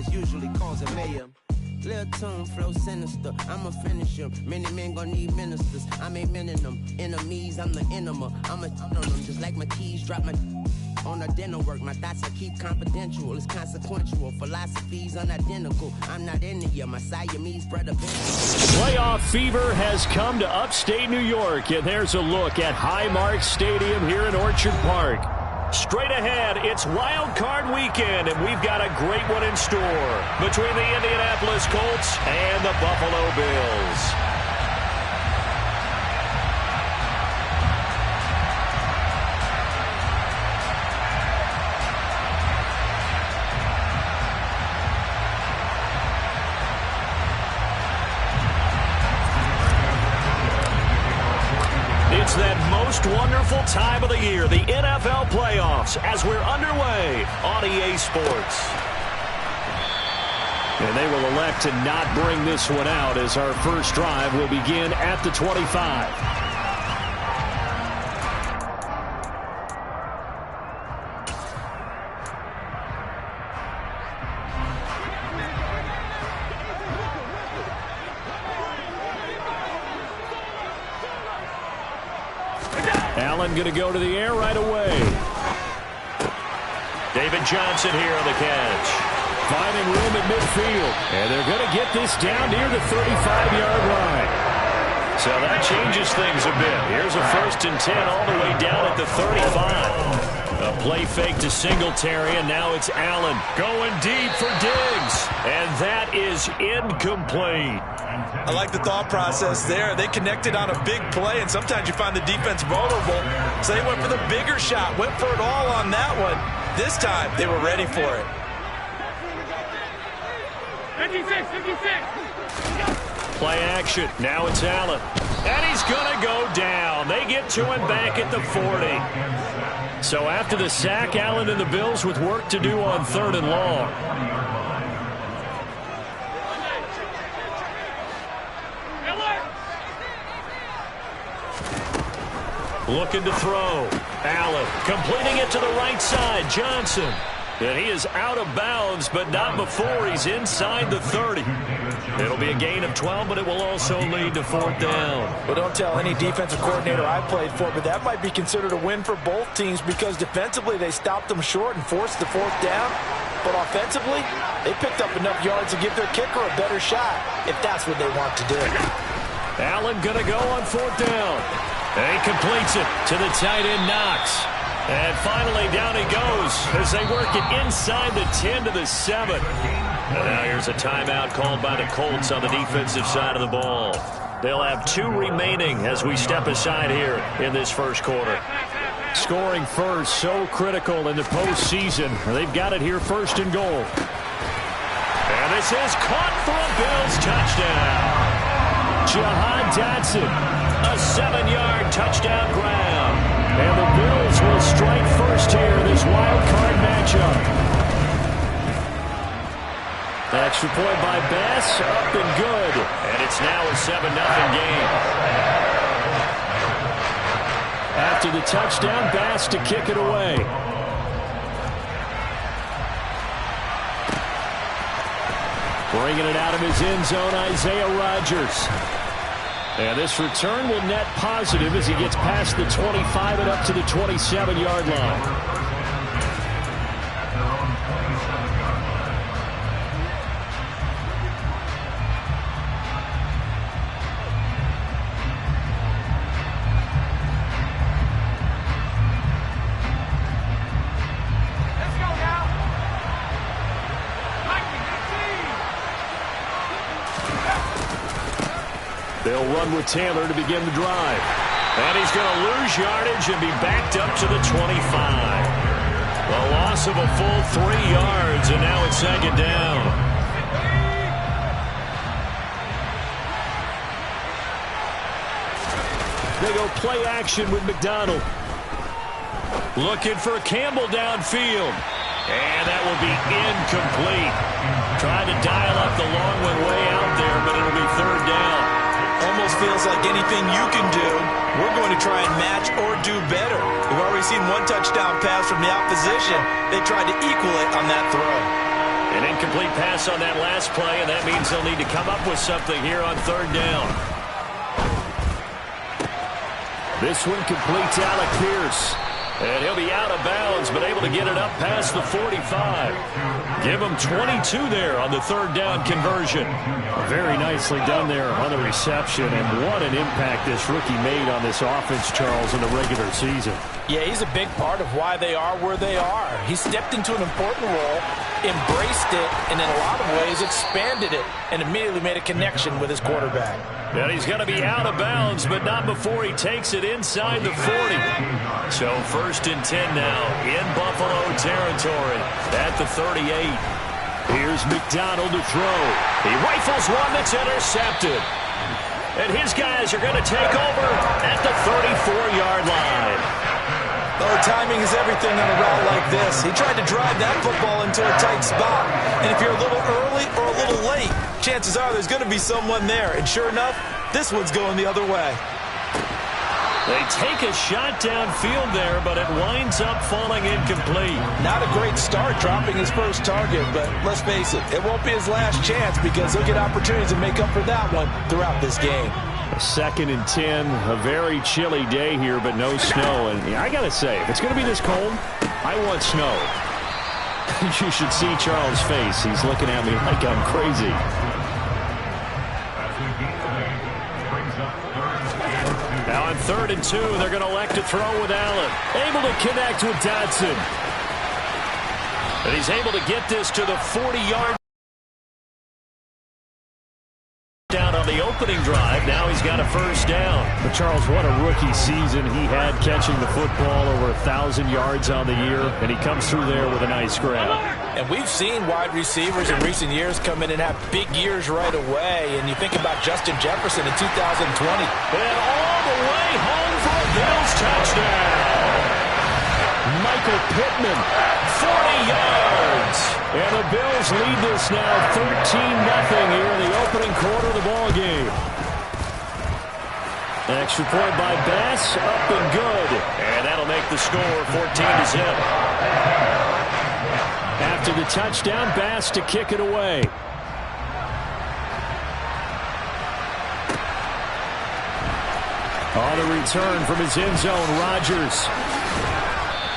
niggas usually causing mayhem. Lil' tune, flow sinister, I'ma finish him. Many men gon' need ministers, I'm aiming them. Enemies, I'm the enema, I'ma on them. Just like my keys, drop my on a dinner work. My thoughts I keep confidential, it's consequential. Philosophies unidentical, I'm not in it yet. My Siamese brother. Playoff fever has come to upstate New York, and there's a look at Highmark Stadium here in Orchard Park. Straight ahead, it's Wild Card Weekend, and we've got a great one in store between the Indianapolis Colts and the Buffalo Bills. It's that most wonderful time of the year, the NFL playoffs, as we're underway on EA Sports. And they will elect to not bring this one out as our first drive will begin at the 25. Allen going to go to the air right away. David Johnson here on the catch. Finding room at midfield. And they're going to get this down near the 35-yard line. So that changes things a bit. Here's a 1st and 10 all the way down at the 35. A play fake to Singletary, and now it's Allen going deep for Diggs. And that is incomplete. I like the thought process there. They connected on a big play, and sometimes you find the defense vulnerable. So they went for the bigger shot, went for it all on that one. This time, they were ready for it. 56, 56. Play action. Now it's Allen. And he's going to go down. They get to him back at the 40. So after the sack, Allen and the Bills with work to do on 3rd and long. Looking to throw. Allen completing it to the right side. Johnson. And he is out of bounds, but not before he's inside the 30. It'll be a gain of 12, but it will also lead to 4th down. Well, don't tell any defensive coordinator I played for, but that might be considered a win for both teams because defensively they stopped them short and forced the 4th down. But offensively, they picked up enough yards to give their kicker a better shot if that's what they want to do. Allen going to go on 4th down. And he completes it to the tight end, Knox. And finally, down he goes as they work it inside the 10 to the 7. And now here's a timeout called by the Colts on the defensive side of the ball. They'll have 2 remaining as we step aside here in this first quarter. Scoring first, so critical in the postseason. They've got it here 1st and goal. And this is caught for a Bills touchdown. Jahan Dotson, a 7-yard touchdown grab. And the Bills will strike first here in this wild card matchup. Extra point by Bass, up and good. And it's now a 7-0 game. After the touchdown, Bass to kick it away. Bringing it out of his end zone, Isaiah Rodgers. And this return will net positive as he gets past the 25 and up to the 27-yard line. They'll run with Taylor to begin the drive. And he's going to lose yardage and be backed up to the 25. A loss of a full 3 yards, and now it's 2nd down. They go play action with McDonald. Looking for Campbell downfield. And that will be incomplete. Trying to dial up the long one way out there, but it'll be 3rd down. Almost feels like anything you can do, we're going to try and match or do better. We've already seen 1 touchdown pass from the opposition. They tried to equal it on that throw. An incomplete pass on that last play, and that means they'll need to come up with something here on third down. This one completes Alec Pierce. And he'll be out of bounds, but able to get it up past the 45. Give him 22 there on the third down conversion. Very nicely done there on the reception, and what an impact this rookie made on this offense, Charles, in the regular season. Yeah, he's a big part of why they are where they are. He stepped into an important role, embraced it, and in a lot of ways expanded it, and immediately made a connection with his quarterback. And he's going to be out of bounds, but not before he takes it inside the 40. So 1st and 10 now in Buffalo territory at the 38. Here's McDonald to throw. He rifles one that's intercepted. And his guys are going to take over at the 34-yard line. Oh, timing is everything on a route like this. He tried to drive that football into a tight spot. And if you're a little early or a little late, chances are there's going to be someone there. And sure enough, this one's going the other way. They take a shot downfield there, but it winds up falling incomplete. Not a great start dropping his first target, but let's face it, it won't be his last chance because he'll get opportunities to make up for that one throughout this game. 2nd and 10, a very chilly day here, but no snow. And I got to say, if it's going to be this cold, I want snow. You should see Charles' face. He's looking at me like I'm crazy. Now on 3rd and 2, they're going to elect to throw with Allen. Able to connect with Dodson. And he's able to get this to the 40-yard down on the opening drive. Now he's got a first down. But Charles, what a rookie season he had, catching the football over 1,000 yards on the year, and he comes through there with a nice grab. And we've seen wide receivers in recent years come in and have big years right away. And you think about Justin Jefferson in 2020. And all the way home for a Bills touchdown. Michael Pittman, 40 yards. And the Bills lead this now 13-0 here in the opening quarter of the ball game. Extra point by Bass, up and good. And that'll make the score 14-0. After the touchdown, Bass to kick it away. On the return from his end zone, Rodgers.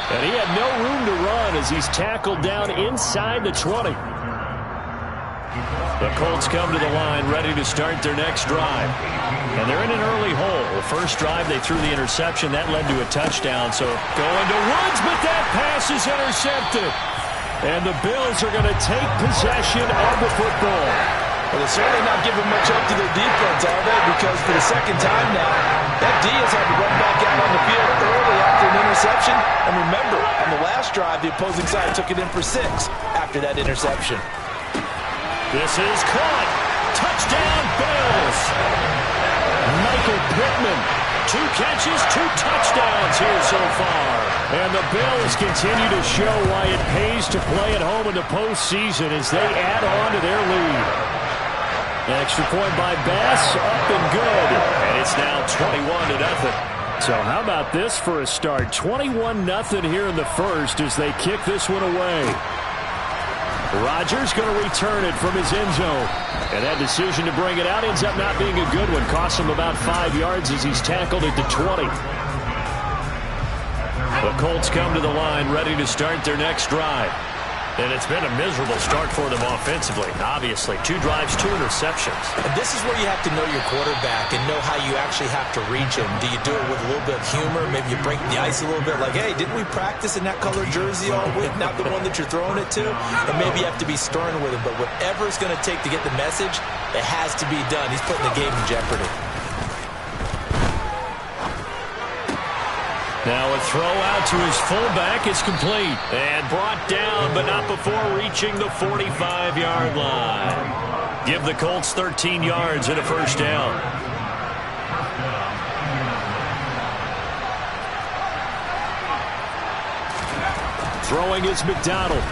And he had no room to run as he's tackled down inside the 20. The Colts come to the line ready to start their next drive. And they're in an early hole. The first drive they threw the interception. That led to a touchdown. So going to Woods, but that pass is intercepted. And the Bills are going to take possession of the football. Well, they're certainly not giving much up to their defense, are they? Because for the second time now, that D has had to run back out on the field early after an interception. And remember, on the last drive, the opposing side took it in for 6 after that interception. This is caught. Touchdown, Bills. Michael Pittman. 2 catches, 2 touchdowns here so far. And the Bills continue to show why it pays to play at home in the postseason as they add on to their lead. Extra point by Bass, up and good. And it's now 21-0. So how about this for a start? 21-0 here in the first as they kick this one away. Rodgers going to return it from his end zone. And that decision to bring it out ends up not being a good one. Costs him about 5 yards as he's tackled at the 20. The Colts come to the line ready to start their next drive. And it's been a miserable start for them offensively. Obviously, 2 drives, 2 interceptions. And this is where you have to know your quarterback and know how you actually have to reach him. Do you do it with a little bit of humor? Maybe you break the ice a little bit like, hey, didn't we practice in that colored jersey all week? Not the one that you're throwing it to? Or maybe you have to be stern with him. But whatever it's going to take to get the message, it has to be done. He's putting the game in jeopardy. Now a throw out to his fullback is complete. And brought down, but not before reaching the 45-yard line. Give the Colts 13 yards and a first down. Throwing is McDonald.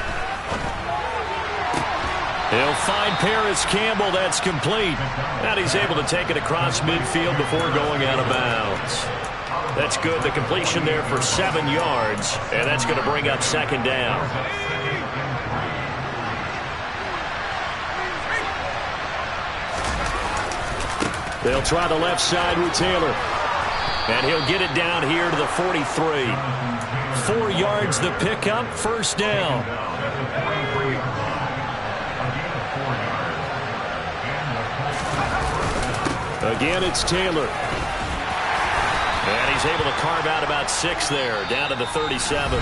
He'll find Paris Campbell. That's complete. And he's able to take it across midfield before going out of bounds. That's good. The completion there for 7 yards. And that's going to bring up second down. They'll try the left side with Taylor. And he'll get it down here to the 43. 4 yards the pickup, first down. Again, it's Taylor. And he's able to carve out about 6 there, down to the 37.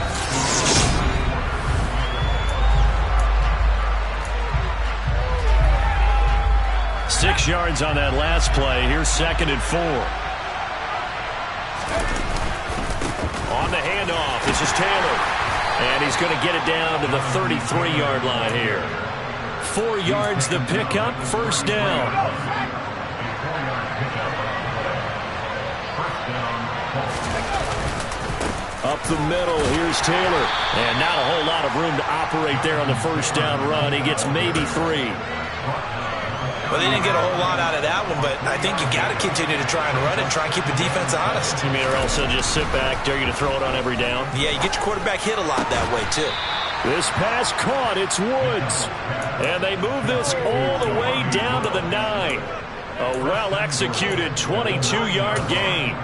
6 yards on that last play. Here's 2nd and 4. On the handoff, this is Taylor. And he's going to get it down to the 33-yard line here. 4 yards the pickup, first down. Up the middle, here's Taylor. And not a whole lot of room to operate there on the first down run. He gets maybe 3. Well, they didn't get a whole lot out of that one, but I think you got to continue to try and run it and try and keep the defense honest. You mean, or else they'll just sit back, dare you to throw it on every down? Yeah, you get your quarterback hit a lot that way, too. This pass caught. It's Woods. And they move this all the way down to the 9. A well-executed 22-yard gain.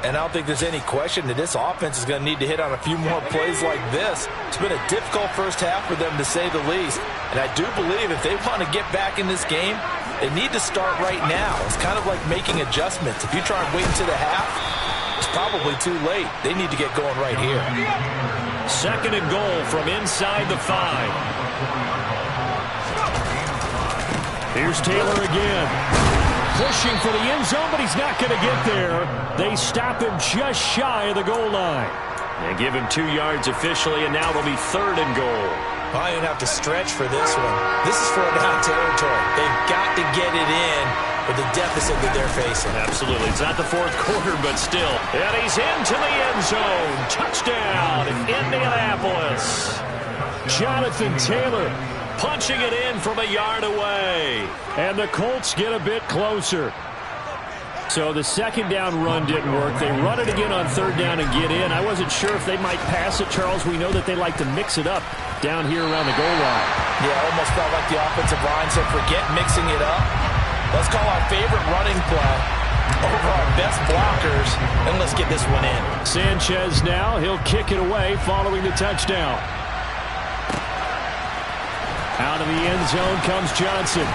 And I don't think there's any question that this offense is going to need to hit on a few more plays like this. It's been a difficult first half for them, to say the least. And I do believe if they want to get back in this game, they need to start right now. It's kind of like making adjustments. If you try and wait until the half, it's probably too late. They need to get going right here. 2nd and goal from inside the 5. Here's Taylor again. Pushing for the end zone, but he's not going to get there. They stop him just shy of the goal line. They give him 2 yards officially, and now it'll be 3rd and goal. I don't have to stretch for this one. This is 4th down territory. They've got to get it in with the deficit that they're facing. Absolutely. It's not the 4th quarter, but still. And he's into the end zone. Touchdown, Indianapolis. Jonathan Taylor punching it in from a yard away. And the Colts get a bit closer. So the 2nd down run didn't work. They run it again on 3rd down and get in. I wasn't sure if they might pass it, Charles. We know that they like to mix it up down here around the goal line. Yeah, almost felt like the offensive line said, forget mixing it up. Let's call our favorite running play over our best blockers, and let's get this one in. Sanchez now. He'll kick it away following the touchdown. Out of the end zone comes Johnson.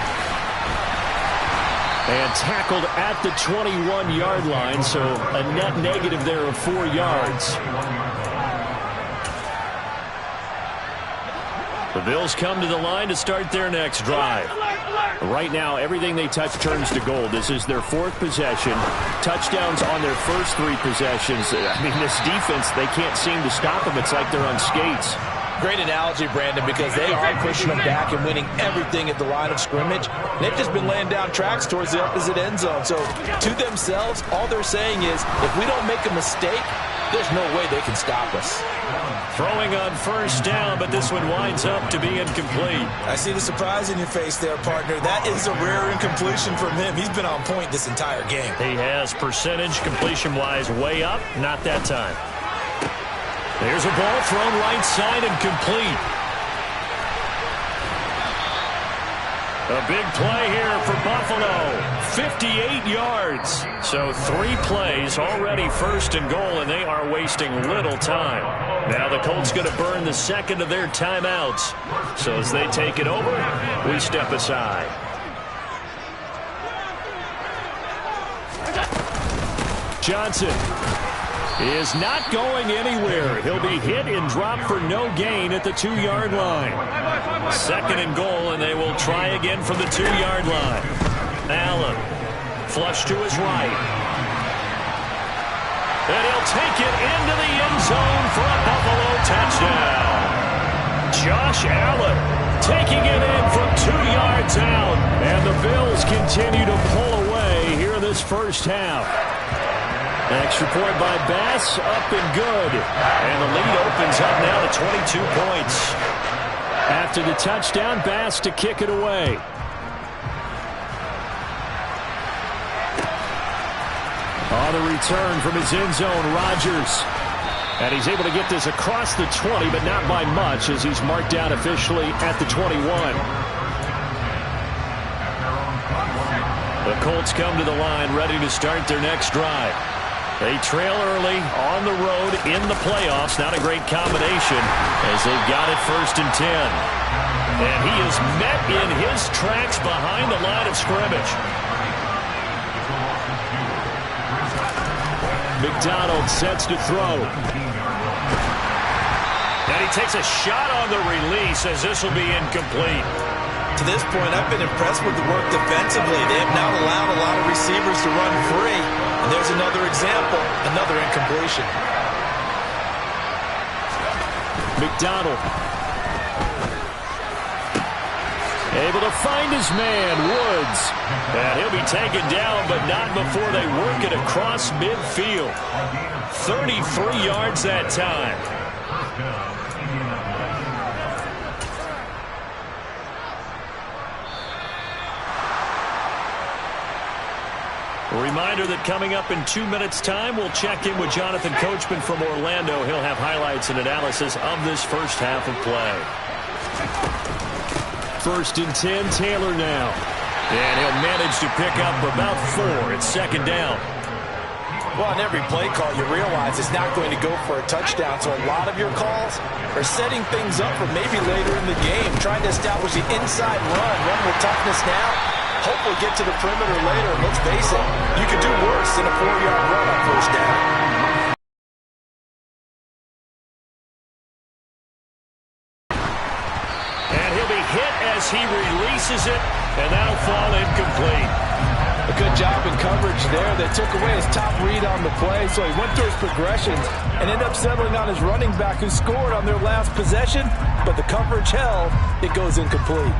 And tackled at the 21-yard line, so a net negative there of 4 yards. The Bills come to the line to start their next drive. Right now, everything they touch turns to gold. This is their 4th possession. Touchdowns on their first 3 possessions. I mean, this defense, they can't seem to stop them. It's like they're on skates. Great analogy, Brandon, because they are pushing them back and winning everything at the line of scrimmage. They've just been laying down tracks towards the opposite end zone. So to themselves, all they're saying is, if we don't make a mistake, there's no way they can stop us. Throwing on first down, but this one winds up to be incomplete. I see the surprise in your face there, partner. That is a rare incompletion from him. He's been on point this entire game. He has percentage completion-wise way up. Not that time. There's a ball thrown right side and complete. A big play here for Buffalo. 58 yards. So 3 plays, already 1st and goal, and they are wasting little time. Now the Colts going to burn the 2nd of their timeouts. So as they take it over, we step aside. Johnson is not going anywhere. He'll be hit and dropped for no gain at the 2-yard line. 2nd and goal, and they will try again from the 2-yard line. Allen, flush to his right. And he'll take it into the end zone for a Buffalo touchdown. Josh Allen taking it in from 2 yards out. And the Bills continue to pull away here in this first half. Extra point by Bass, up and good. And the lead opens up now to 22 points. After the touchdown, Bass to kick it away. On the return from his end zone, Rodgers. And he's able to get this across the 20, but not by much, as he's marked down officially at the 21. The Colts come to the line ready to start their next drive. They trail early on the road in the playoffs. Not a great combination as they've got it 1st and 10. And he is met in his tracks behind the line of scrimmage. McDonald sets to throw. And he takes a shot on the release as this will be incomplete. To this point, I've been impressed with the work defensively. They have not allowed a lot of receivers to run free. And there's another example, another incompletion. McDonald. Able to find his man, Woods. And he'll be taken down, but not before they work it across midfield. 33 yards that time. A reminder that coming up in 2 minutes' time, we'll check in with Jonathan Coachman from Orlando. He'll have highlights and analysis of this first half of play. 1st and 10, Taylor now. And he'll manage to pick up about 4. It's 2nd down. Well, on every play call, you realize it's not going to go for a touchdown. So a lot of your calls are setting things up for maybe later in the game, trying to establish the inside run with toughness now. Hopefully get to the perimeter later. And let's face it, you could do worse than a 4-yard run on 1st down. And he'll be hit as he releases it, and that'll fall incomplete. A good job in coverage there. They took away his top read on the play, so he went through his progressions and ended up settling on his running back who scored on their last possession, but the coverage held. It goes incomplete.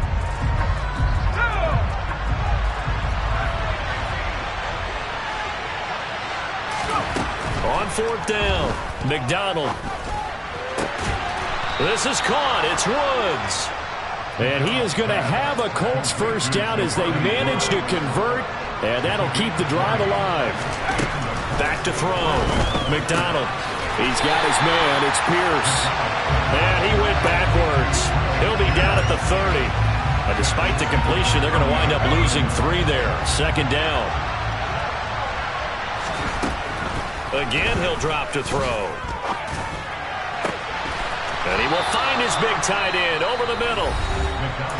On 4th down, McDonald. This is caught. It's Woods. And he is going to have a Colts 1st down as they manage to convert, and that'll keep the drive alive. Back to throw. McDonald. He's got his man. It's Pierce. And he went backwards. He'll be down at the 30. And despite the completion, they're going to wind up losing 3 there. 2nd down. Again, he'll drop to throw. And he will find his big tight end over the middle.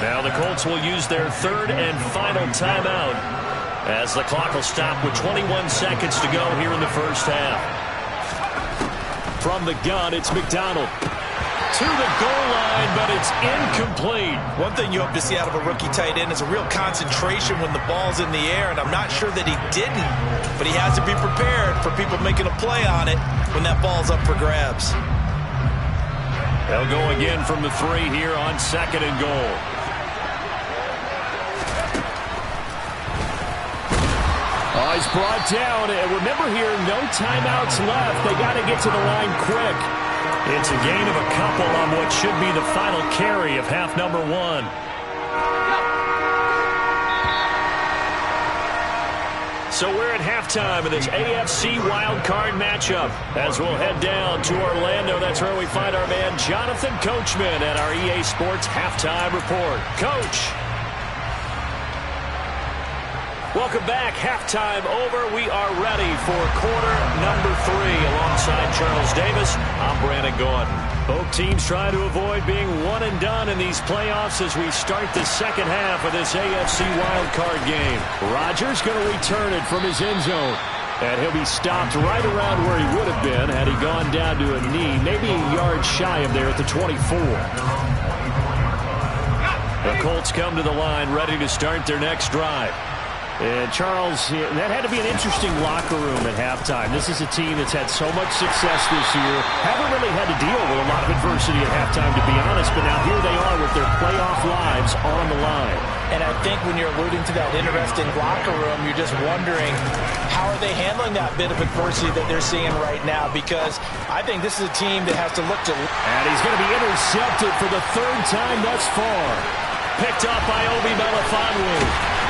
Now the Colts will use their 3rd and final timeout as the clock will stop with 21 seconds to go here in the first half. From the gun, it's McDonald. To the goal line, but it's incomplete. One thing you hope to see out of a rookie tight end is a real concentration when the ball's in the air, and I'm not sure that he didn't, but he has to be prepared for people making a play on it when that ball's up for grabs. They'll go again from the 3 here on 2nd and goal. Oh, he's brought down. And remember here, no timeouts left. They got to get to the line quick. It's a gain of a couple on what should be the final carry of half number 1. So we're at halftime of this AFC wildcard matchup. As we'll head down to Orlando, that's where we find our man Jonathan Coachman at our EA Sports Halftime Report. Coach. Welcome back. Halftime over. We are ready for quarter number 3. Alongside Charles Davis, I'm Brandon Gordon. Both teams trying to avoid being one and done in these playoffs as we start the second half of this AFC wildcard game. Rodgers going to return it from his end zone. And he'll be stopped right around where he would have been had he gone down to a knee, maybe a yard shy of there at the 24. The Colts come to the line ready to start their next drive. And Charles, that had to be an interesting locker room at halftime. This is a team that's had so much success this year. Haven't really had to deal with a lot of adversity at halftime, to be honest. But now here they are with their playoff lives on the line. And I think when you're alluding to that interesting locker room, you're just wondering how are they handling that bit of adversity that they're seeing right now? Because I think this is a team that has to look to... And he's going to be intercepted for the 3rd time thus far. Picked up by Obi Melifonwu.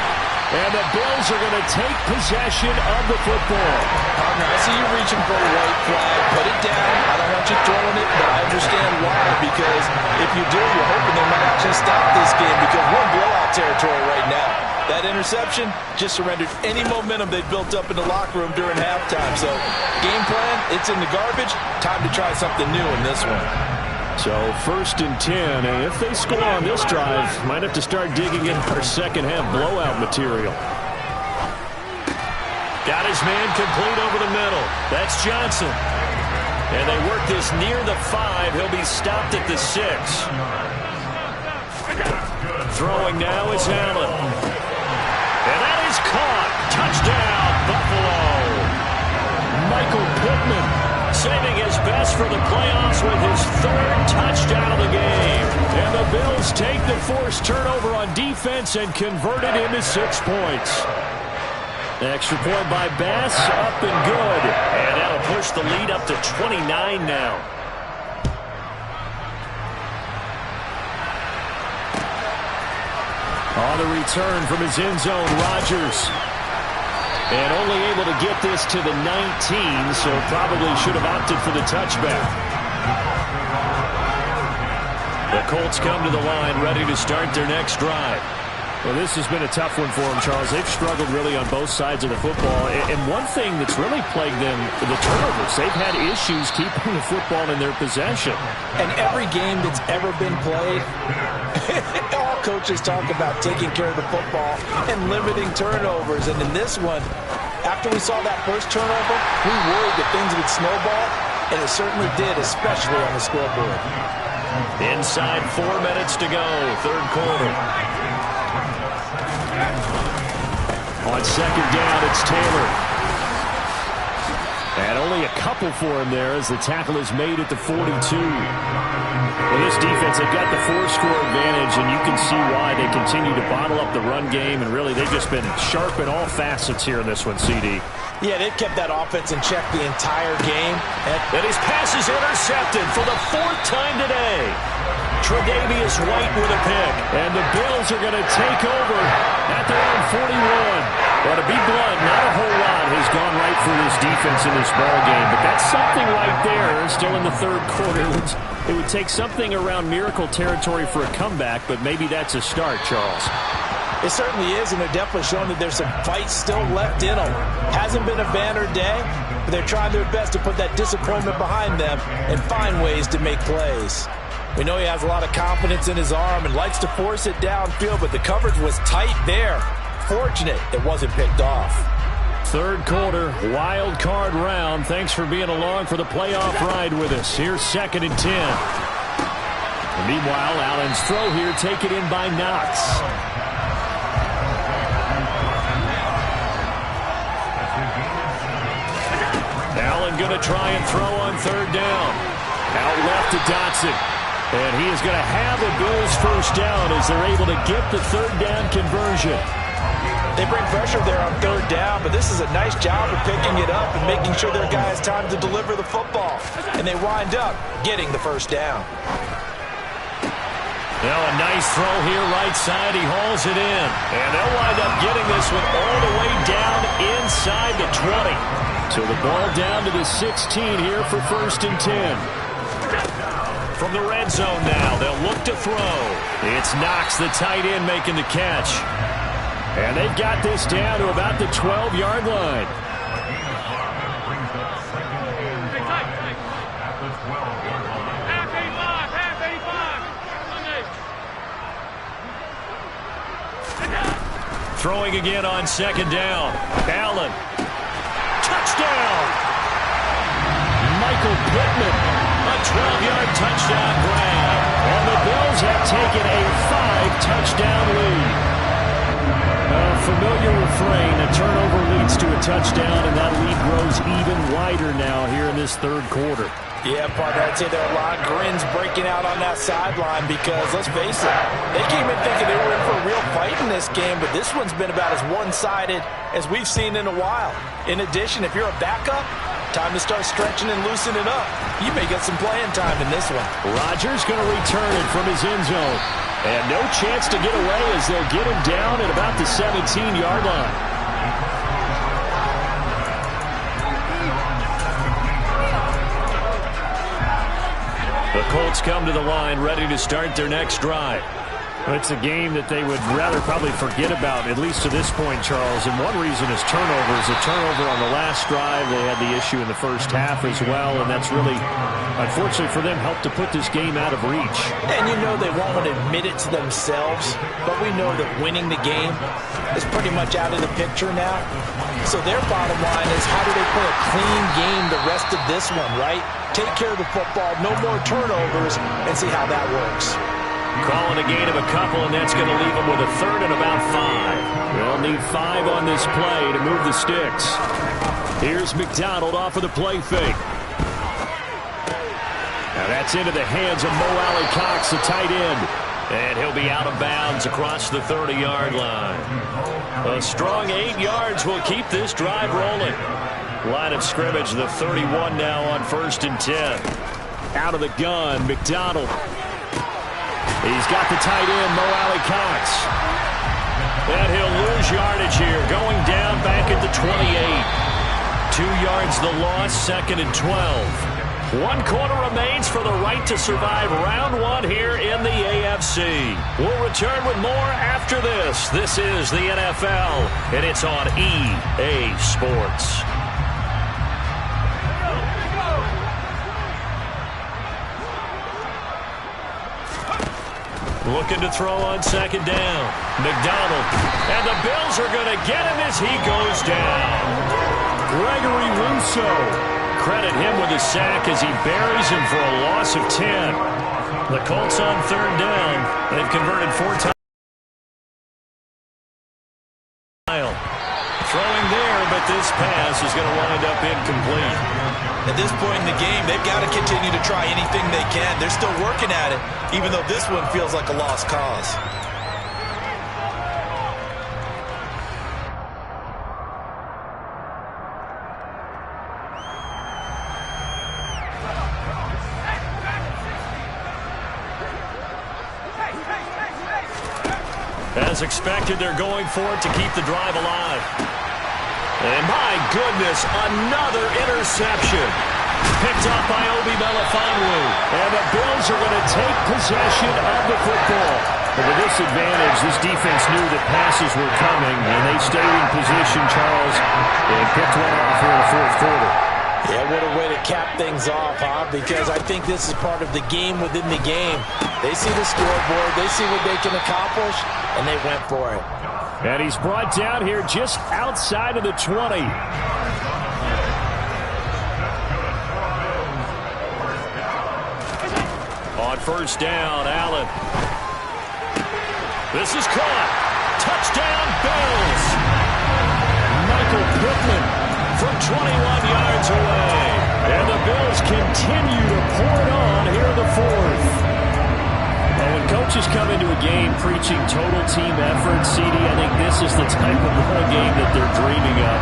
And the Bills are going to take possession of the football. Partner, I see you reaching for a white flag. Put it down. I don't want you throwing it, but I understand why. Because if you do, you're hoping they might actually stop this game because we're in blowout territory right now. That interception, just surrendered any momentum they built up in the locker room during halftime. So game plan, it's in the garbage. Time to try something new in this one. So 1st and 10, and if they score on this drive, might have to start digging in our second half blowout material. Got his man complete over the middle. That's Johnson. And they work this near the 5. He'll be stopped at the 6. Throwing now is Allen. And that is caught. Touchdown, Buffalo. Michael Pittman saving his best for the playoffs with his 3rd touchdown of the game. And the Bills take the forced turnover on defense and convert it into 6 points. Extra point by Bass, up and good. And that'll push the lead up to 29 now. On the return from his end zone, Rodgers. And only able to get this to the 19, so probably should have opted for the touchback. The Colts come to the line, ready to start their next drive. Well, this has been a tough one for them, Charles. They've struggled really on both sides of the football. And one thing that's really plagued them, the turnovers. They've had issues keeping the football in their possession. And every game that's ever been played, all coaches talk about taking care of the football and limiting turnovers. And in this one, after we saw that first turnover, we worried that things would snowball, and it certainly did, especially on the scoreboard. Inside 4 minutes to go, 3rd quarter. On 2nd down, it's Taylor. And only a couple for him there as the tackle is made at the 42. Well, this defense, they've got the 4-score advantage, and you can see why they continue to bottle up the run game, and really they've just been sharp in all facets here in this one, CD. Yeah, they've kept that offense in check the entire game. And his pass is intercepted for the 4th time today. Tre'Davious White with a pick. And the Bills are going to take over at their own 41. Well, to be blunt, not a whole lot has gone right for this defense in this ball game, but that's something right there. Still in the 3rd quarter. It would take something around miracle territory for a comeback, but maybe that's a start, Charles. It certainly is, and they're definitely showing that there's some fight still left in them. Hasn't been a banner day, but they're trying their best to put that disappointment behind them and find ways to make plays. We know he has a lot of confidence in his arm and likes to force it downfield, but the coverage was tight there. Fortunate it wasn't picked off. 3rd quarter, wild card round. Thanks for being along for the playoff ride with us. Here's 2nd and 10. And meanwhile, Allen's throw here taken in by Knox. Allen going to try and throw on 3rd down. Out left to Dotson. And he is going to have a Bills 1st down as they're able to get the 3rd down conversion. They bring pressure there on 3rd down, but this is a nice job of picking it up and making sure their guy has time to deliver the football. And they wind up getting the 1st down. Now a nice throw here right side. He hauls it in. And they'll wind up getting this one all the way down inside the 20. So the ball down to the 16 here for 1st and 10. From the red zone now, they'll look to throw. It's Knox, the tight end, making the catch. And they've got this down to about the 12-yard line. Throwing again on 2nd down. Allen. Touchdown! Michael Pittman. A 12-yard touchdown grab. And the Bills have taken a 5-touchdown lead. A familiar refrain, a turnover leads to a touchdown, and that lead grows even wider now here in this 3rd quarter. Yeah, partner, I'd say there are a lot of grins breaking out on that sideline because, let's face it, they came in thinking they were in for a real fight in this game, but this one's been about as one-sided as we've seen in a while. In addition, if you're a backup, time to start stretching and loosening up. You may get some playing time in this one. Rodgers going to return it from his end zone. And no chance to get away as they'll get him down at about the 17-yard line. The Colts come to the line ready to start their next drive. It's a game that they would rather probably forget about, at least to this point, Charles. And one reason is turnovers. A turnover on the last drive. They had the issue in the first half as well, and that's really, unfortunately for them, helped to put this game out of reach. And you know they won't admit it to themselves, but we know that winning the game is pretty much out of the picture now. So their bottom line is, how do they play a clean game the rest of this one, right? Take care of the football, no more turnovers, and see how that works. Calling a gain of a couple, and that's going to leave them with a third and about 5. They'll need 5 on this play to move the sticks. Here's McDonald off of the play fake. Now that's into the hands of Mo Alley-Cox, the tight end. And he'll be out of bounds across the 30-yard line. A strong 8 yards will keep this drive rolling. Line of scrimmage, the 31 now on 1st and 10. Out of the gun, McDonald. He's got the tight end, Mo Alley-Cox. And he'll lose yardage here, going down back at the 28. 2 yards the loss, 2nd and 12. 1 quarter remains for the right to survive round 1 here in the AFC. We'll return with more after this. This is the NFL, and it's on EA Sports. Looking to throw on 2nd down. McDonald. And the Bills are going to get him as he goes down. Gregory Rousseau. Credit him with a sack as he buries him for a loss of 10. The Colts on 3rd down. They've converted 4 times. Throwing there, but this pass is going to wind up incomplete. At this point in the game, they've got to continue to try anything they can. They're still working at it, even though this one feels like a lost cause. As expected, they're going for it to keep the drive alive. And my goodness, another interception. Picked up by Obi Melifonwu. And the Bills are going to take possession of the football. But with this advantage, this defense knew that passes were coming, and they stayed in position, Charles, and picked one off here in the 4th quarter. Yeah, what a way to cap things off, huh? Because I think this is part of the game within the game. They see the scoreboard, they see what they can accomplish, and they went for it. And he's brought down here just outside of the 20. On 1st down, Allen. This is caught. Touchdown, Bills. Michael Pittman from 21 yards away. And the Bills continue to pour it on here in the 4th. Well, when coaches come into a game preaching total team effort, CD, I think this is the type of ball game that they're dreaming of.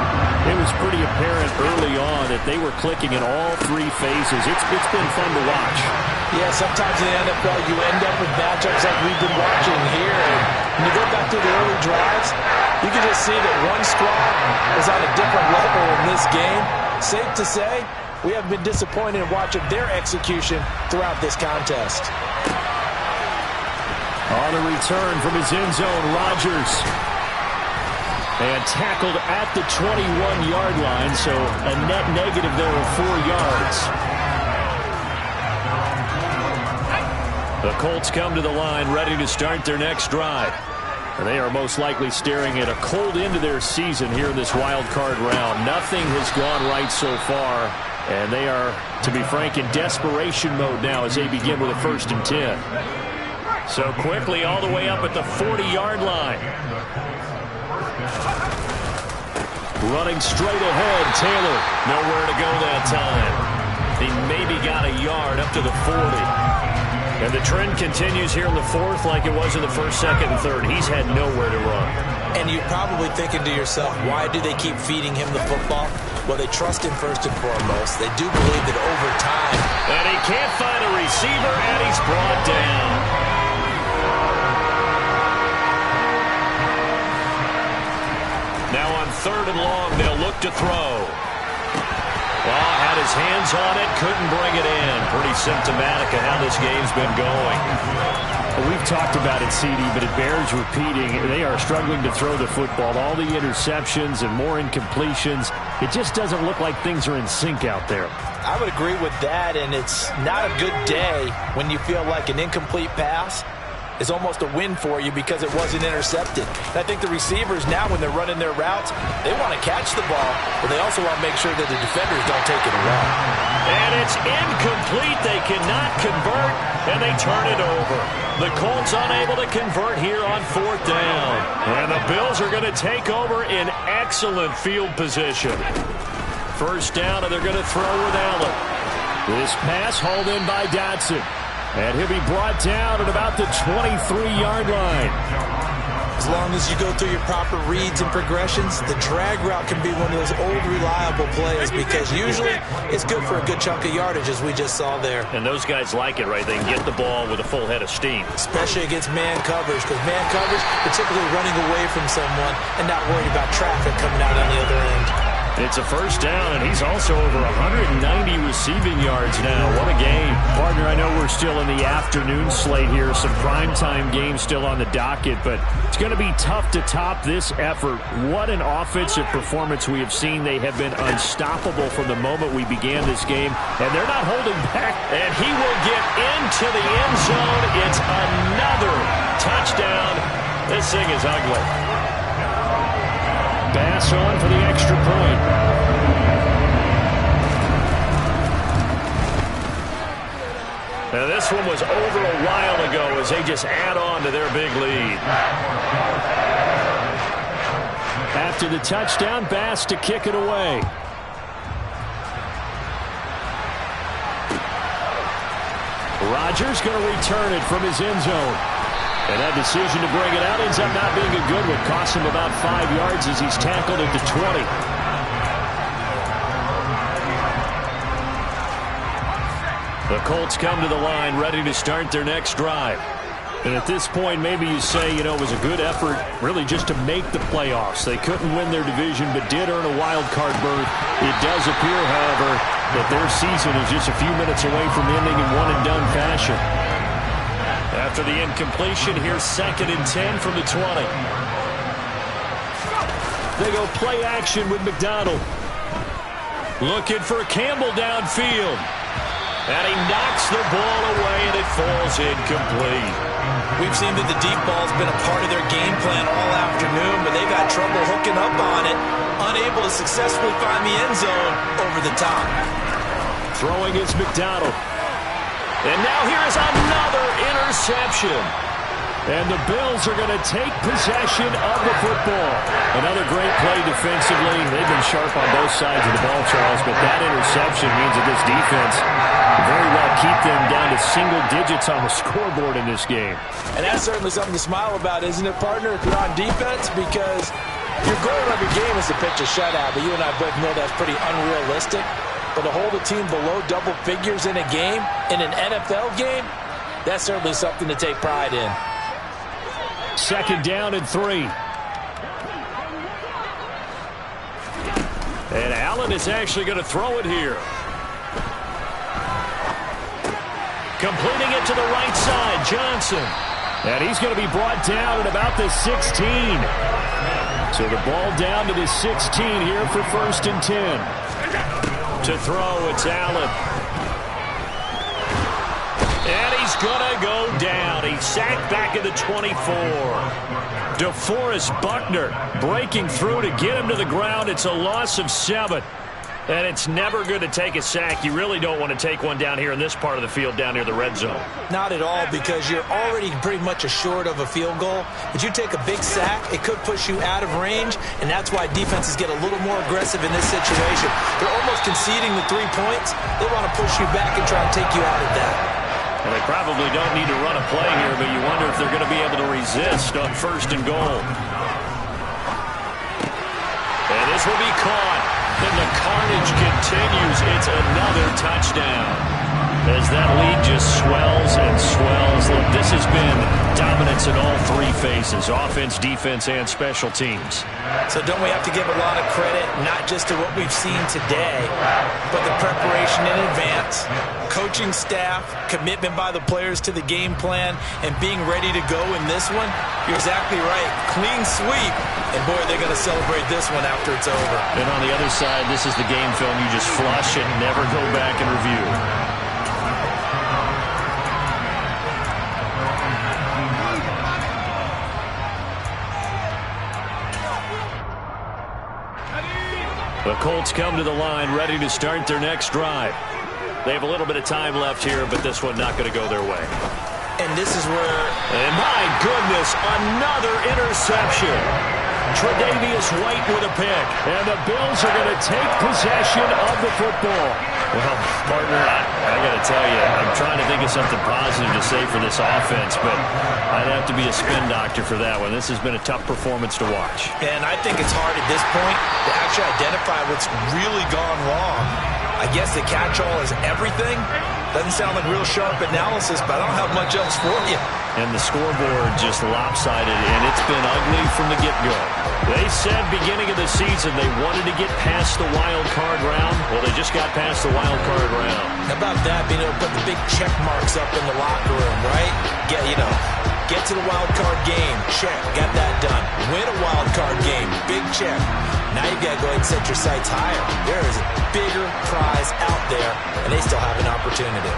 It was pretty apparent early on that they were clicking in all 3 phases. It's been fun to watch. Yeah, sometimes in the NFL you end up with matchups like we've been watching here. And when you go back to the early drives, you can just see that one squad is on a different level in this game. Safe to say, we have been disappointed in watching their execution throughout this contest. On a return from his end zone, Rodgers. And tackled at the 21-yard line, so a net negative there of 4 yards. The Colts come to the line ready to start their next drive. And they are most likely staring at a cold end to their season here in this wild card round. Nothing has gone right so far, and they are, to be frank, in desperation mode now as they begin with a 1st and 10. So quickly all the way up at the 40-yard line. Running straight ahead, Taylor. Nowhere to go that time. He maybe got a yard up to the 40. And the trend continues here in the 4th like it was in the 1st, 2nd, and 3rd. He's had nowhere to run. And you're probably thinking to yourself, why do they keep feeding him the football? Well, they trust him first and foremost. They do believe that over time. And he can't find a receiver, and he's brought down. Now on 3rd and long, they'll look to throw. Well, had his hands on it, couldn't bring it in. Pretty symptomatic of how this game's been going. We've talked about it, CD, but it bears repeating. They are struggling to throw the football. All the interceptions and more incompletions. It just doesn't look like things are in sync out there. I would agree with that, and it's not a good day when you feel like an incomplete pass is almost a win for you because it wasn't intercepted. And I think the receivers now, when they're running their routes, they want to catch the ball, but they also want to make sure that the defenders don't take it away. And it's incomplete. They cannot convert, and they turn it over. The Colts unable to convert here on 4th down. And the Bills are going to take over in excellent field position. 1st down, and they're going to throw with Allen. This pass hauled in by Dotson. And he'll be brought down at about the 23-yard line. As long as you go through your proper reads and progressions, the drag route can be one of those old reliable plays because usually it's good for a good chunk of yardage, as we just saw there. And those guys like it, right? They can get the ball with a full head of steam. Especially against man coverage, because man coverage, particularly running away from someone and not worried about traffic coming out on the other end. It's a 1st down, and he's also over 190 receiving yards now. What a game. Partner, I know we're still in the afternoon slate here. Some primetime games still on the docket, but it's going to be tough to top this effort. What an offensive performance we have seen. They have been unstoppable from the moment we began this game, and they're not holding back. And he will get into the end zone. It's another touchdown. This thing is ugly. Pass on for the extra point. Now this one was over a while ago as they just add on to their big lead. After the touchdown, Bass to kick it away. Rodgers going to return it from his end zone. And that decision to bring it out ends up not being a good one. Costs him about 5 yards as he's tackled at the 20. The Colts come to the line ready to start their next drive. And at this point, maybe you say, you know, it was a good effort really just to make the playoffs. They couldn't win their division but did earn a wild card berth. It does appear, however, that their season is just a few minutes away from ending in one-and-done fashion. After the incompletion, here's 2nd and 10 from the 20. They go play action with McDonald. Looking for Campbell downfield. And he knocks the ball away, and it falls incomplete. We've seen that the deep ball's been a part of their game plan all afternoon, but they've had trouble hooking up on it, unable to successfully find the end zone over the top. Throwing is McDonald. And now here is another interception. And the Bills are going to take possession of the football. Another great play defensively. They've been sharp on both sides of the ball, Charles, but that interception means that this defense very well keep them down to single digits on the scoreboard in this game. And that's certainly something to smile about, isn't it, partner, if you're on defense? Because your goal of every game is to pitch a shutout, but you and I both know that's pretty unrealistic. But to hold a team below double figures in a game, in an NFL game, that's certainly something to take pride in. 2nd down and 3. And Allen is actually going to throw it here. Completing it to the right side, Johnson. And he's going to be brought down at about the 16. So the ball down to the 16 here for 1st and 10. To throw, it's Allen. And he's going to go down. He's sacked back at the 24. DeForest Buckner breaking through to get him to the ground. It's a loss of 7. And it's never good to take a sack. You really don't want to take one down here in this part of the field down near the red zone. Not at all, because you're already pretty much assured of a field goal. But you take a big sack, it could push you out of range, and that's why defenses get a little more aggressive in this situation. They're almost conceding the 3 points. They want to push you back and try and take you out of that. Well, they probably don't need to run a play here, but you wonder if they're going to be able to resist on 1st and goal. And this will be caught. And the carnage continues. It's another touchdown. as that lead just swells and swells. Look, this has been dominance in all three phases, offense, defense, and special teams. So don't we have to give a lot of credit, not just to what we've seen today, but the preparation in advance, coaching staff, commitment by the players to the game plan, and being ready to go in this one? You're exactly right. Clean sweep. And, boy, they're going to celebrate this one after it's over. And on the other side, this is the game film you just flush and never go back and review. The Colts come to the line ready to start their next drive. They have a little bit of time left here, but this one not going to go their way. And this is where... And my goodness, another interception. Tre'Davious White with a pick. And the Bills are going to take possession of the football. Well, partner, I got to tell you, I'm trying to think of something positive to say for this offense, but I'd have to be a spin doctor for that one. This has been a tough performance to watch. And I think it's hard at this point to actually identify what's really gone wrong. I guess the catch-all is everything. Doesn't sound like real sharp analysis, but I don't have much else for you. And the scoreboard just lopsided, and it's been ugly from the get-go. They said beginning of the season they wanted to get past the wild card round. Well, they just got past the wild card round. How about that, being able to put the big check marks up in the locker room, right? Get to the wild card game. Check. Got that done. Win a wild card game. Big check. Now you've got to go ahead and set your sights higher. There is a bigger prize out there, and they still have an opportunity.